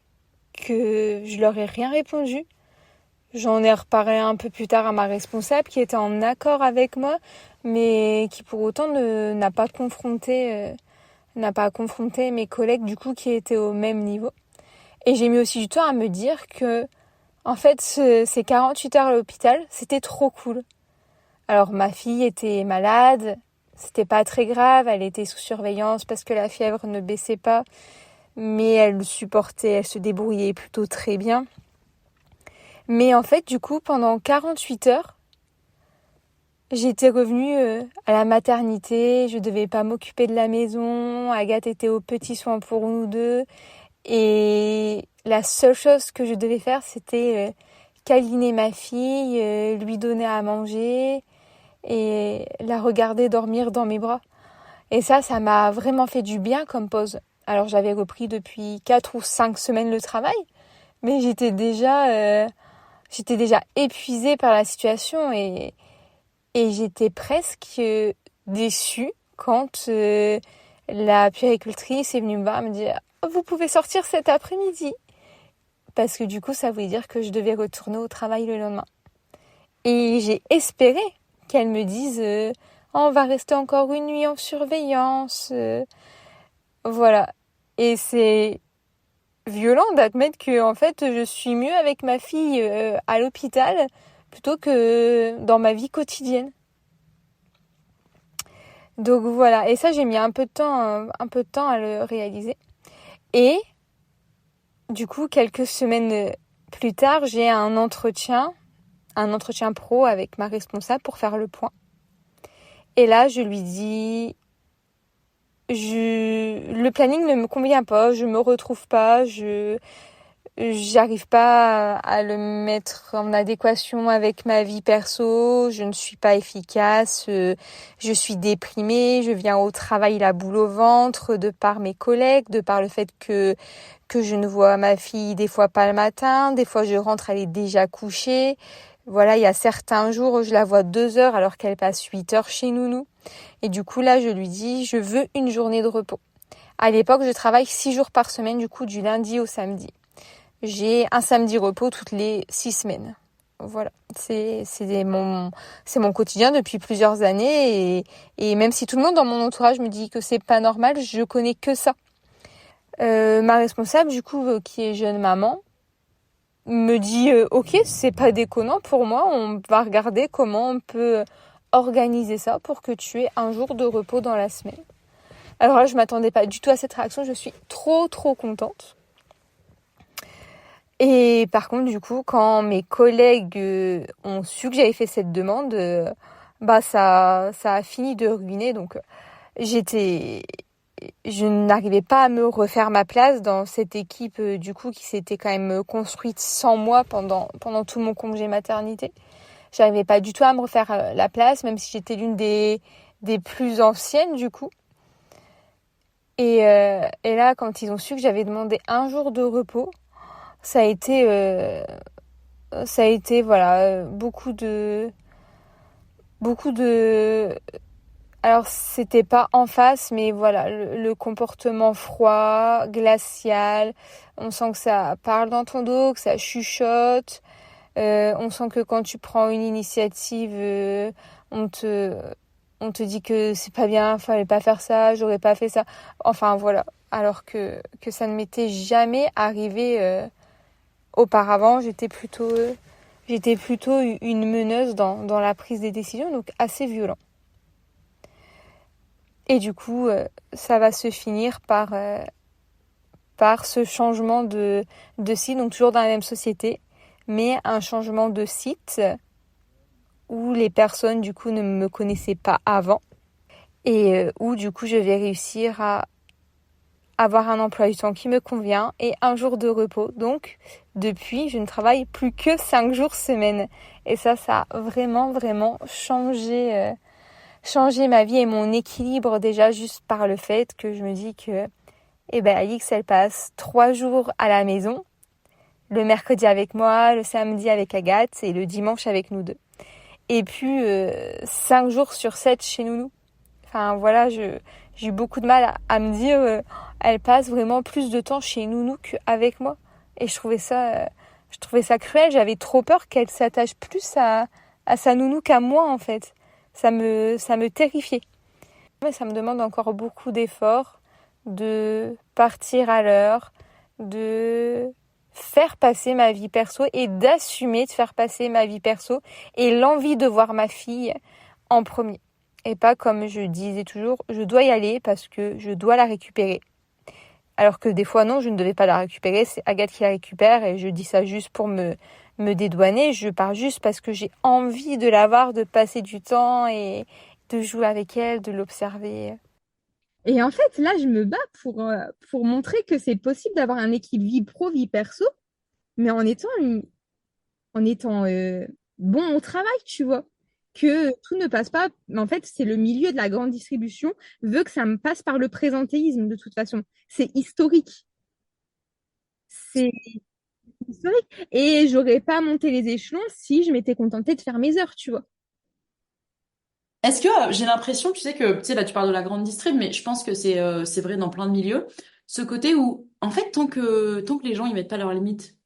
que je leur ai rien répondu. J'en ai reparlé un peu plus tard à ma responsable qui était en accord avec moi, mais qui pour autant n'a pas confronté mes collègues du coup qui étaient au même niveau. Et j'ai mis aussi du temps à me dire que en fait ces 48 heures à l'hôpital, c'était trop cool. Alors ma fille était malade, c'était pas très grave, elle était sous surveillance parce que la fièvre ne baissait pas, mais elle supportait, elle se débrouillait plutôt très bien. Mais en fait, du coup, pendant 48 heures, j'étais revenue à la maternité, je devais pas m'occuper de la maison, Agathe était aux petits soins pour nous deux, et la seule chose que je devais faire, c'était câliner ma fille, lui donner à manger et la regarder dormir dans mes bras. Et ça m'a vraiment fait du bien comme pause. Alors j'avais repris depuis 4 ou 5 semaines le travail, mais j'étais déjà épuisée par la situation et j'étais presque déçue quand la puéricultrice est venue me voir et me dire « Vous pouvez sortir cet après-midi ?» Parce que du coup, ça voulait dire que je devais retourner au travail le lendemain. Et j'ai espéré qu'elle me dise On va rester encore une nuit en surveillance. » Voilà. Et c'est violent d'admettre que en fait je suis mieux avec ma fille à l'hôpital plutôt que dans ma vie quotidienne. Donc voilà, et ça j'ai mis un peu de temps à le réaliser. Et du coup, quelques semaines plus tard, j'ai un entretien pro avec ma responsable pour faire le point. Et là, je lui dis le planning ne me convient pas, je me retrouve pas, j'arrive pas à le mettre en adéquation avec ma vie perso, je ne suis pas efficace, je suis déprimée, je viens au travail la boule au ventre de par mes collègues, de par le fait que je ne vois ma fille des fois pas le matin, des fois je rentre, elle est déjà couchée. Voilà, il y a certains jours où je la vois 2 heures alors qu'elle passe 8 heures chez nounou. Et du coup, là, je lui dis, je veux une journée de repos. À l'époque, je travaille 6 jours par semaine, du coup, du lundi au samedi. J'ai un samedi repos toutes les 6 semaines. Voilà, c'est mon quotidien depuis plusieurs années. Et même si tout le monde dans mon entourage me dit que c'est pas normal, je connais que ça. Ma responsable, du coup, qui est jeune maman, me dit ok, c'est pas déconnant pour moi, on va regarder comment on peut organiser ça pour que tu aies un jour de repos dans la semaine. Alors là, je m'attendais pas du tout à cette réaction, je suis trop contente. Et par contre, du coup, quand mes collègues ont su que j'avais fait cette demande, ça a fini de ruiner. Donc je n'arrivais pas à me refaire ma place dans cette équipe du coup qui s'était quand même construite sans moi pendant tout mon congé maternité. J'arrivais pas du tout à me refaire la place, même si j'étais l'une des plus anciennes du coup. Et là, quand ils ont su que j'avais demandé un jour de repos, ça a été voilà beaucoup de alors c'était pas en face, mais voilà le comportement froid, glacial. On sent que ça parle dans ton dos, que ça chuchote. On sent que quand tu prends une initiative, on te dit que c'est pas bien, fallait pas faire ça, j'aurais pas fait ça. Enfin voilà, alors que ça ne m'était jamais arrivé auparavant. J'étais plutôt une meneuse dans la prise des décisions, donc assez violent. Et du coup, ça va se finir par ce changement de site, donc toujours dans la même société, mais un changement de site où les personnes du coup ne me connaissaient pas avant et où du coup je vais réussir à avoir un emploi du temps qui me convient et un jour de repos. Donc depuis, je ne travaille plus que 5 jours semaine. Et ça a vraiment changé ma vie et mon équilibre déjà juste par le fait que je me dis que Alix, elle passe 3 jours à la maison, le mercredi avec moi, le samedi avec Agathe et le dimanche avec nous deux. Et puis 5 jours sur 7 chez nounou. Enfin voilà, j'ai eu beaucoup de mal à me dire elle passe vraiment plus de temps chez nounou qu'avec moi. Et je trouvais ça Je trouvais ça cruel, j'avais trop peur qu'elle s'attache plus à sa nounou qu'à moi en fait. Ça me terrifiait. Mais ça me demande encore beaucoup d'efforts, de partir à l'heure, de faire passer ma vie perso et d'assumer de faire passer ma vie perso et l'envie de voir ma fille en premier. Et pas comme je disais toujours, je dois y aller parce que je dois la récupérer. Alors que des fois non, je ne devais pas la récupérer, c'est Agathe qui la récupère et je dis ça juste pour me dédouaner. Je pars juste parce que j'ai envie de la voir, de passer du temps et de jouer avec elle, de l'observer. Et en fait, là, je me bats pour montrer que c'est possible d'avoir un équilibre vie pro, vie perso, mais en étant bon au travail, tu vois. Que tout ne passe pas. Mais en fait, c'est le milieu de la grande distribution veut que ça me passe par le présentéisme de toute façon. C'est historique. C'est historique. Et j'aurais pas monté les échelons si je m'étais contentée de faire mes heures, tu vois. Est-ce que j'ai l'impression, tu sais que, tu sais, là tu parles de la grande distrib, mais je pense que c'est vrai dans plein de milieux, ce côté où, en fait, tant que les gens ils mettent pas leurs limites,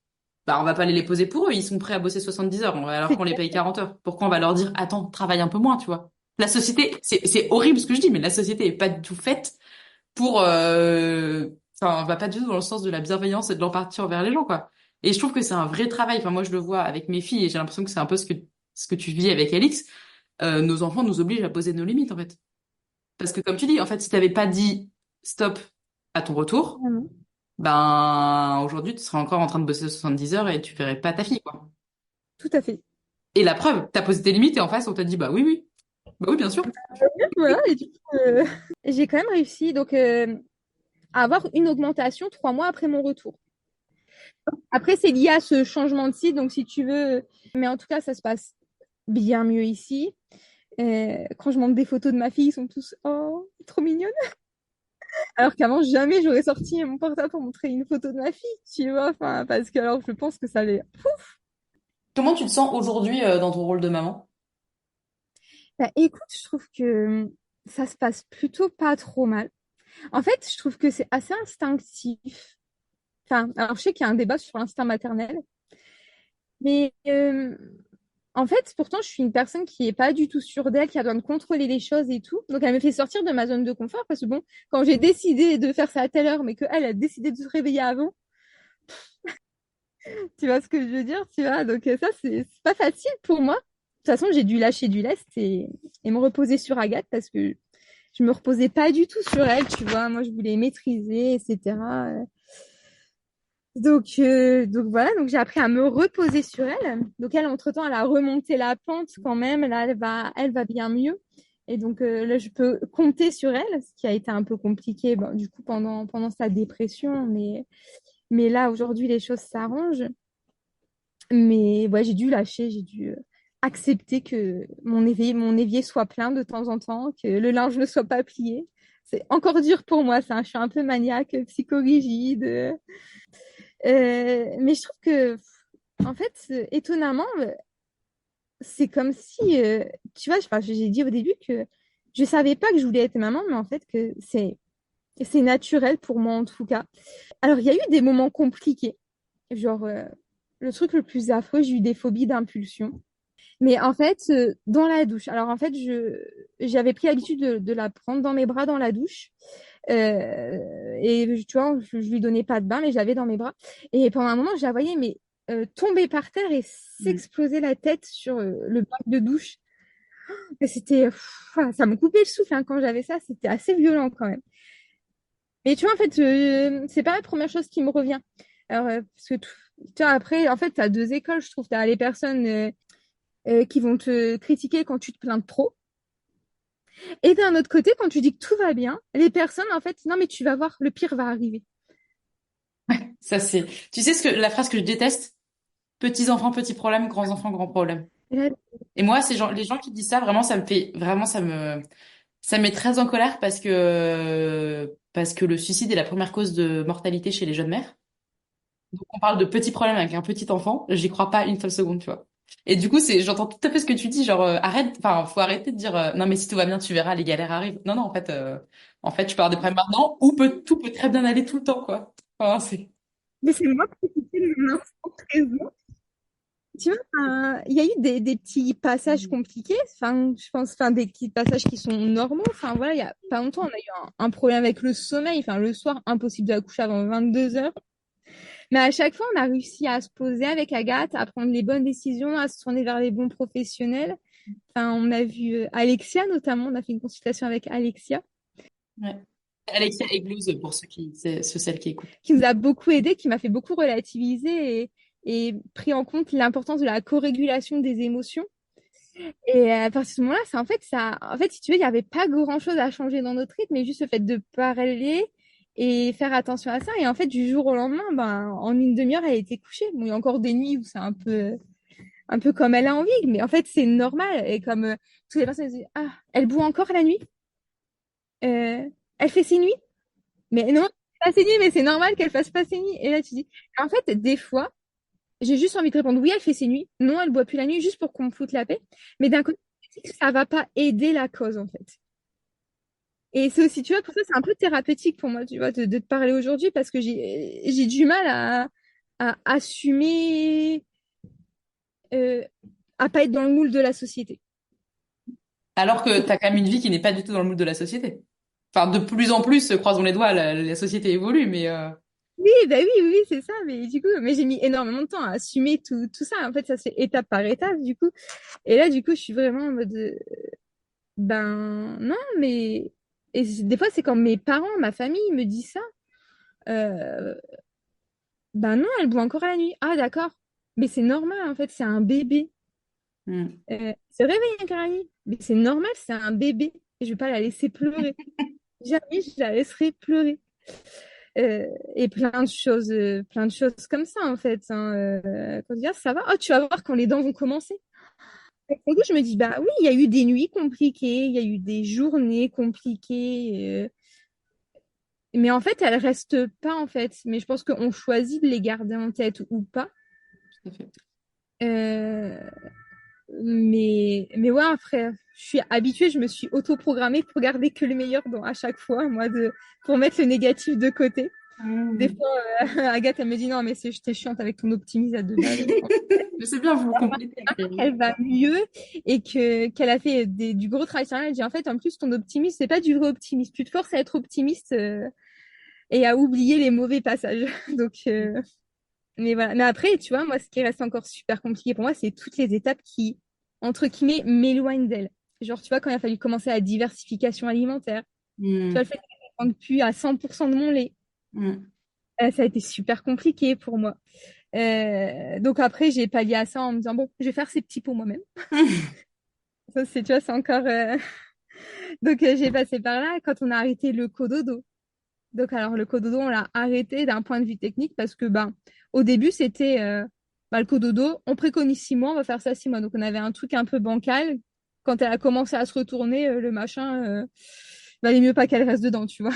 bah on va pas les poser pour eux, ils sont prêts à bosser 70 heures, alors C'est qu'on les paye 40 heures. Pourquoi on va leur dire, attends, travaille un peu moins, tu vois? La société, c'est horrible ce que je dis, mais la société est pas du tout faite pour, enfin, va pas du tout dans le sens de la bienveillance et de l'empathie envers les gens, quoi. Et je trouve que c'est un vrai travail. Enfin, moi, je le vois avec mes filles et j'ai l'impression que c'est un peu ce que tu vis avec Alix. Nos enfants nous obligent à poser nos limites, en fait. Parce que, comme tu dis, en fait, si t'avais pas dit stop à ton retour, vraiment ben, aujourd'hui, tu serais encore en train de bosser 70 heures et tu verrais pas ta fille, quoi. tout à fait. Et la preuve, t'as posé tes limites et en face, on t'a dit, bah oui, oui. Bah oui, bien sûr. Voilà, et du coup, j'ai quand même réussi donc à avoir une augmentation 3 mois après mon retour. Après, c'est lié à ce changement de site, donc si tu veux, mais en tout cas, ça se passe bien mieux ici. Quand je montre des photos de ma fille, ils sont tous oh, trop mignonne. Alors qu'avant, jamais j'aurais sorti mon portable pour montrer une photo de ma fille, tu vois. Enfin, parce que alors, je pense que ça allait. Comment tu te sens aujourd'hui, dans ton rôle de maman? Bah, écoute, je trouve que ça se passe plutôt pas trop mal. En fait, je trouve que c'est assez instinctif. Enfin, alors je sais qu'il y a un débat sur l'instinct maternel, mais en fait, pourtant, je suis une personne qui est pas du tout sûre d'elle, qui a besoin de contrôler les choses et tout. Donc, elle me fait sortir de ma zone de confort parce que bon, quand j'ai décidé de faire ça à telle heure, mais qu'elle a décidé de se réveiller avant, tu vois ce que je veux dire, tu vois. Donc, ça, c'est pas facile pour moi. De toute façon, j'ai dû lâcher du lest et me reposer sur Agathe parce que je me reposais pas du tout sur elle, tu vois. Moi, je voulais maîtriser, etc. Donc voilà, donc j'ai appris à me reposer sur elle. Donc elle, entre-temps, elle a remonté la pente quand même. Là, elle va bien mieux. Et donc là, je peux compter sur elle, ce qui a été un peu compliqué, bon, du coup, pendant sa dépression. Mais là, aujourd'hui, les choses s'arrangent. Mais ouais, j'ai dû lâcher, j'ai dû accepter que mon évier soit plein de temps en temps, que le linge ne soit pas plié. C'est encore dur pour moi, ça. Je suis un peu maniaque, psychorigide. Mais je trouve que, en fait, étonnamment, c'est comme si, tu vois, enfin, j'ai dit au début que je savais pas que je voulais être maman, mais en fait que c'est naturel pour moi en tout cas. Alors, il y a eu des moments compliqués, genre le truc le plus affreux, j'ai eu des phobies d'impulsion. Mais en fait, dans la douche. Alors en fait, j'avais pris l'habitude de la prendre dans mes bras dans la douche. Et tu vois, je lui donnais pas de bain, mais je l'avais dans mes bras. Et pendant un moment, je la voyais mais tomber par terre et Mm. s'exploser la tête sur le bac de douche. Et c'était, ça me coupait le souffle hein, quand j'avais ça. C'était assez violent quand même. Mais tu vois, en fait, c'est pas la première chose qui me revient. Alors, parce que tu vois, après, en fait, tu as deux écoles, je trouve. Tu as les personnes qui vont te critiquer quand tu te plains de trop. Et d'un autre côté, quand tu dis que tout va bien, les personnes, en fait, non, mais tu vas voir, le pire va arriver. Ça, c'est, tu sais la phrase que je déteste? Petits enfants, petits problèmes, grands enfants, grands problèmes. Et là, Et moi, les gens qui disent ça, vraiment, ça me met très en colère parce que le suicide est la première cause de mortalité chez les jeunes mères. Donc, on parle de petits problèmes avec un petit enfant. J'y crois pas une seule seconde, tu vois. Et du coup, j'entends tout à fait ce que tu dis, genre, arrête, enfin, faut arrêter de dire, non, mais si tout va bien, tu verras, les galères arrivent. Non, non, en fait, tu peux avoir des problèmes maintenant, tout peut très bien aller tout le temps, quoi. Enfin, c'est, Mais c'est moi qui suis dans l'instant présent. Tu vois, il y a eu des petits passages compliqués, enfin, je pense, enfin, des petits passages qui sont normaux. Enfin, voilà, il y a pas longtemps, on a eu un problème avec le sommeil. Enfin, le soir, impossible d'accoucher avant 22 heures. Mais à chaque fois, on a réussi à se poser avec Agathe, à prendre les bonnes décisions, à se tourner vers les bons professionnels. Enfin, on a vu Alexia notamment, on a fait une consultation avec Alexia, Ouais. Alexia Eglouz, pour celles qui écoutent. qui nous a beaucoup aidé, qui m'a fait beaucoup relativiser et pris en compte l'importance de la co-régulation des émotions. Et à partir de ce moment-là, c'est en fait ça. En fait, si tu veux, il n'y avait pas grand-chose à changer dans notre rythme, mais juste le fait de parler et faire attention à ça. Et en fait, du jour au lendemain, ben, en une demi-heure, elle était couchée. Bon, il y a encore des nuits où c'est un peu comme elle a envie, mais en fait, c'est normal. Et comme toutes les personnes disent, ah, elle boit encore la nuit, elle fait ses nuits. Mais non, pas ses nuits, mais c'est normal qu'elle fasse pas ses nuits. Et là, tu dis, en fait, des fois, j'ai juste envie de répondre, oui, elle fait ses nuits. Non, elle boit plus la nuit, juste pour qu'on me foute la paix. Mais d'un côté, ça va pas aider la cause, en fait. Et c'est aussi, tu vois, pour ça, c'est un peu thérapeutique pour moi, tu vois, de te parler aujourd'hui parce que j'ai du mal à assumer, euh, à pas être dans le moule de la société. Alors que t'as quand même une vie qui n'est pas du tout dans le moule de la société. Enfin, de plus en plus, croisons les doigts, la société évolue, mais Oui, bah oui, oui, oui, c'est ça. Mais du coup, mais j'ai mis énormément de temps à assumer tout ça. En fait, ça se fait étape par étape, du coup. Et là, du coup, je suis vraiment en mode, ben non, mais des fois, c'est quand mes parents, ma famille me disent ça. Euh, ben non, elle boit encore à la nuit. Ah, d'accord. Mais c'est normal, en fait, c'est un bébé. hmm. Elle se réveille encore à la nuit. Mais c'est normal, c'est un bébé. Et je vais pas la laisser pleurer. Jamais je la laisserai pleurer. Et plein de choses comme ça, en fait. Hein. Quand je dis, ah, ça va? Oh, tu vas voir quand les dents vont commencer. Et du coup, je me dis, bah oui, il y a eu des nuits compliquées, il y a eu des journées compliquées. Mais en fait, elles restent pas, en fait. Mais je pense qu'on choisit de les garder en tête ou pas. Tout à fait. Euh, mais ouais, après, je suis habituée, je me suis auto-programmée pour garder que le meilleur à chaque fois, moi, pour mettre le négatif de côté. Des Hmm. fois, Agathe, elle me dit non, mais j'étais chiante avec ton optimisme de base. Mais c'est bien, vous vous complétez. Elle va mieux et qu'elle a fait du gros travail sur elle. Elle dit en fait, en plus, ton optimisme, c'est pas du vrai optimisme. Tu te forces à être optimiste et à oublier les mauvais passages. Donc, mais voilà. Mais après, tu vois, moi, ce qui reste encore super compliqué pour moi, c'est toutes les étapes qui, entre guillemets, m'éloignent d'elle. Genre, tu vois, quand il a fallu commencer la diversification alimentaire, tu vois, le Hmm. fait que je ne prenne plus à 100% de mon lait, Hmm. ça a été super compliqué pour moi. Donc après, j'ai pallié à ça en me disant, bon, je vais faire ces petits pots moi-même. Ça, c'est, tu vois, c'est encore... Donc, j'ai passé par là quand on a arrêté le cododo. Donc, alors, le cododo, on l'a arrêté d'un point de vue technique parce que, ben, au début, c'était le cododo, on préconise 6 mois, on va faire ça 6 mois. Donc, on avait un truc un peu bancal. Quand elle a commencé à se retourner, le machin, valait mieux pas qu'elle reste dedans, tu vois.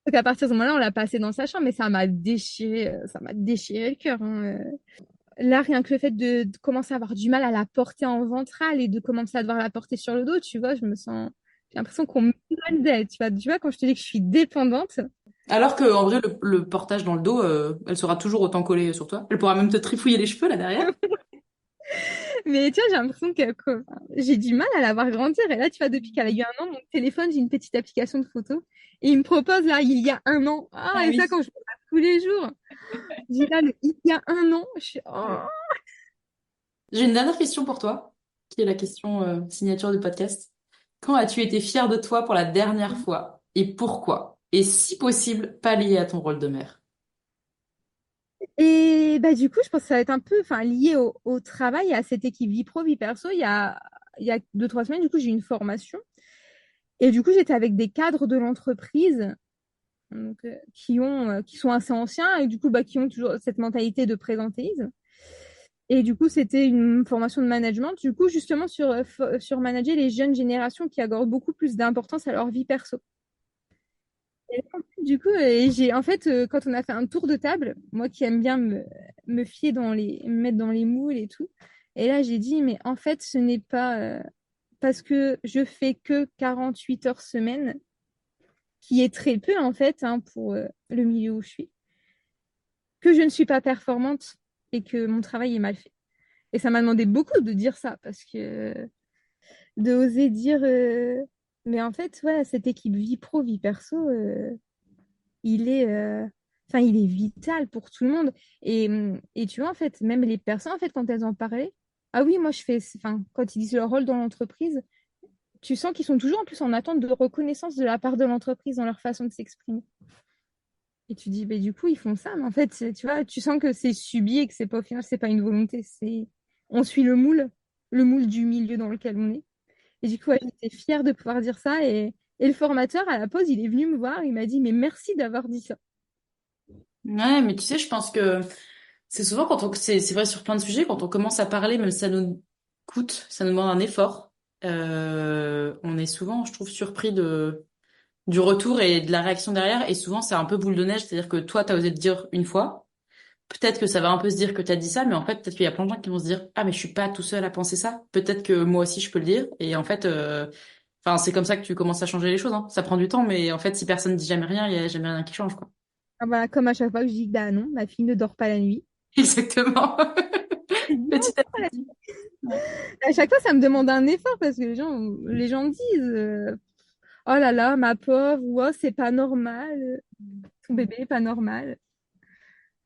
Donc, à partir de ce moment-là, on l'a passé dans sa chambre, mais ça m'a déchiré le cœur. Hein. Là, rien que le fait de commencer à avoir du mal à la porter en ventrale et de commencer à devoir la porter sur le dos, tu vois, j'ai l'impression qu'on me donne d'elle, tu vois, quand je te dis que je suis dépendante. Alors que en vrai, le portage dans le dos, elle sera toujours autant collée sur toi. Elle pourra même te trifouiller les cheveux là derrière. Mais tu vois, j'ai l'impression enfin, j'ai du mal à la voir grandir. Et là, tu vois, depuis qu'elle a eu 1 an, mon téléphone, j'ai une petite application de photos. Et il me propose, là, il y a 1 an. Ah, Ah et ça, oui. quand je vois ça tous les jours, j'ai là, il y a 1 an, je suis, oh. J'ai une dernière question pour toi, qui est la question signature du podcast. Quand as-tu été fière de toi pour la dernière fois et pourquoi? Et si possible, pas lié à ton rôle de mère. Et bah, du coup, je pense que ça va être un peu enfin, lié au travail, à cette équipe vie pro, vie perso. Il y a 2, 3 semaines, du coup, j'ai eu une formation. Et du coup, j'étais avec des cadres de l'entreprise donc, qui sont assez anciens et du coup, bah, qui ont toujours cette mentalité de présentéisme. Et du coup, c'était une formation de management, du coup, justement sur manager les jeunes générations qui accordent beaucoup plus d'importance à leur vie perso. Et du coup, en fait, quand on a fait un tour de table, moi qui aime bien me fier me mettre dans les moules et tout, et là, j'ai dit, mais en fait, ce n'est pas parce que je fais que 48 heures semaine, qui est très peu, en fait, hein, pour le milieu où je suis. que je ne suis pas performante et que mon travail est mal fait. Et ça m'a demandé beaucoup de dire ça parce que de oser dire mais en fait ouais cette équipe vie pro vie perso il est enfin il est vital pour tout le monde et tu vois en fait même les personnes en fait quand elles en parlaient ah oui moi je fais enfin quand ils disent leur rôle dans l'entreprise tu sens qu'ils sont toujours en plus en attente de reconnaissance de la part de l'entreprise dans leur façon de s'exprimer et tu dis du coup ils font ça mais en fait tu vois tu sens que c'est subi et que c'est pas au final c'est pas une volonté c'est on suit le moule du milieu dans lequel on est. Et du coup, ouais, j'étais fière de pouvoir dire ça. Et le formateur, à la pause, il est venu me voir. Il m'a dit, mais merci d'avoir dit ça. Ouais, mais tu sais, je pense que c'est souvent c'est vrai sur plein de sujets, quand on commence à parler, même si ça nous coûte, ça nous demande un effort, on est souvent, je trouve, surpris du retour et de la réaction derrière. Et souvent, c'est un peu boule de neige, c'est-à-dire que toi, t'as osé te dire une fois. Peut-être que ça va un peu se dire que t'as dit ça, mais en fait, peut-être qu'il y a plein de gens qui vont se dire, ah, mais je suis pas tout seul à penser ça. Peut-être que moi aussi, je peux le dire. Et en fait, enfin, c'est comme ça que tu commences à changer les choses, hein. Ça prend du temps, mais en fait, si personne dit jamais rien, il y a jamais rien qui change, quoi. Ah, voilà, comme à chaque fois que je dis, bah non, ma fille ne dort pas la nuit. Exactement. Et non, Petit à voilà. petit. Ouais. À chaque fois, ça me demande un effort parce que les gens disent, oh là là, ma pauvre, ou oh, c'est pas normal, ton bébé est pas normal.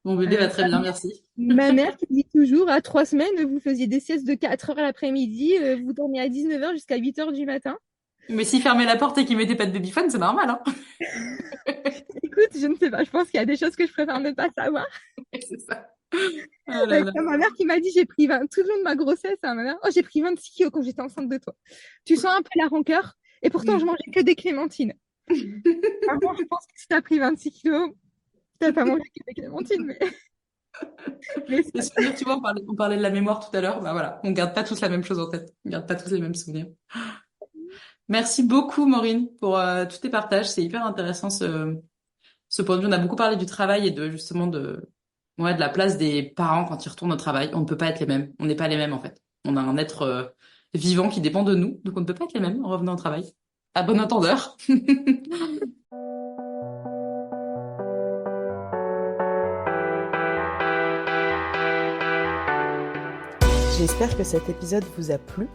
Mon bébé Euh, va très bien, merci. ma mère qui dit toujours, à 3 semaines, vous faisiez des siestes de 4 heures l'après-midi, vous dormiez à 19 heures jusqu'à 8 heures du matin. Mais s'il fermait la porte et qu'il mettait pas de babyphone, c'est normal, hein. Écoute, je ne sais pas, je pense qu'il y a des choses que je préfère ne pas savoir. C'est ça. Oh là Ouais, là. c'est ma mère qui m'a dit, j'ai pris 20, tout le long de ma grossesse, hein, ma mère, oh, j'ai pris 26 kilos quand j'étais enceinte de toi. Tu sens un peu la rancœur, et pourtant je mangeais que des clémentines. Maman, je pense que si t'as pris 26 kilos, t'as pas mangé que des clémentines, mais Et sinon, tu vois, on parlait de la mémoire tout à l'heure. Bah voilà, on garde pas tous la même chose en tête. On garde pas tous les mêmes souvenirs. Merci beaucoup, Maureen, pour tous tes partages. C'est hyper intéressant ce point de vue. On a beaucoup parlé du travail et de justement ouais, de la place des parents quand ils retournent au travail. On ne peut pas être les mêmes. On n'est pas les mêmes en fait. On a un être vivant qui dépend de nous, donc on ne peut pas être les mêmes en revenant au travail. À bon entendeur. J'espère que cet épisode vous a plu.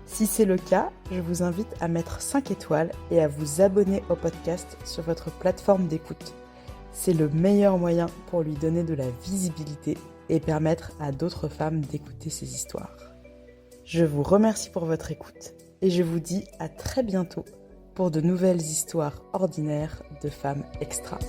Si c'est le cas, je vous invite à mettre 5 étoiles et à vous abonner au podcast sur votre plateforme d'écoute. C'est le meilleur moyen pour lui donner de la visibilité et permettre à d'autres femmes d'écouter ces histoires. Je vous remercie pour votre écoute et je vous dis à très bientôt pour de nouvelles histoires ordinaires de femmes extra.